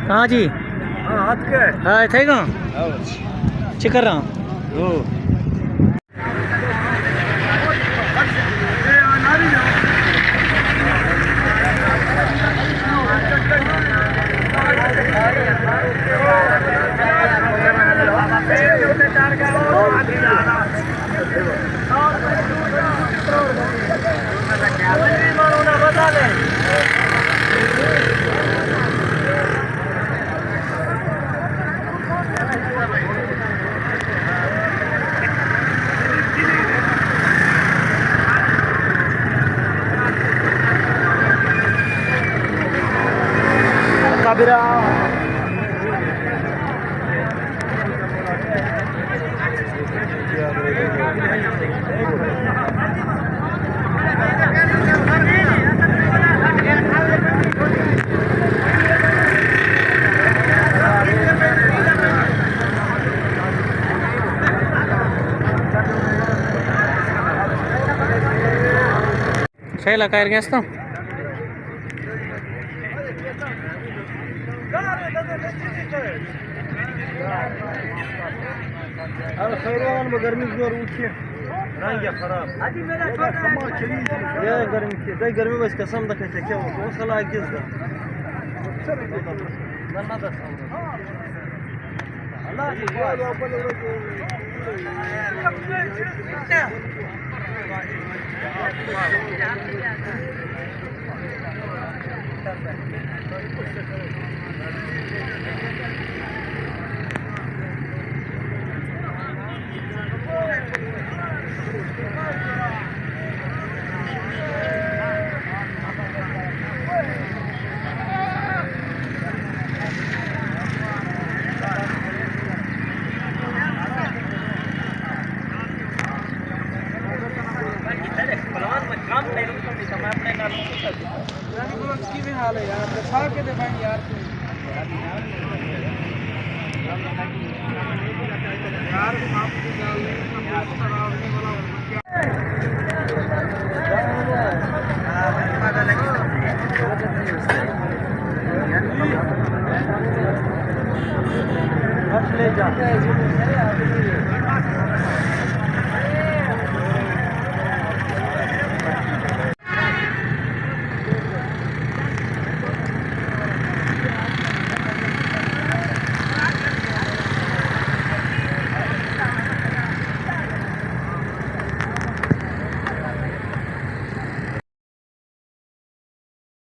हाँ जी हाँ थे का चिकर रहा Şöyle kayır geçtim. Abi hayvan mı गर्मी जोर उठिए रंग या खराब अभी मेरा समा चली ये गर्मी के दे गर्मी बस कसम द कैसे क्या वो साला किस दा ना दा अल्लाह की हाल है यार दिखा के दे भाई यार यार आप डाल खराब नहीं वाला ले जा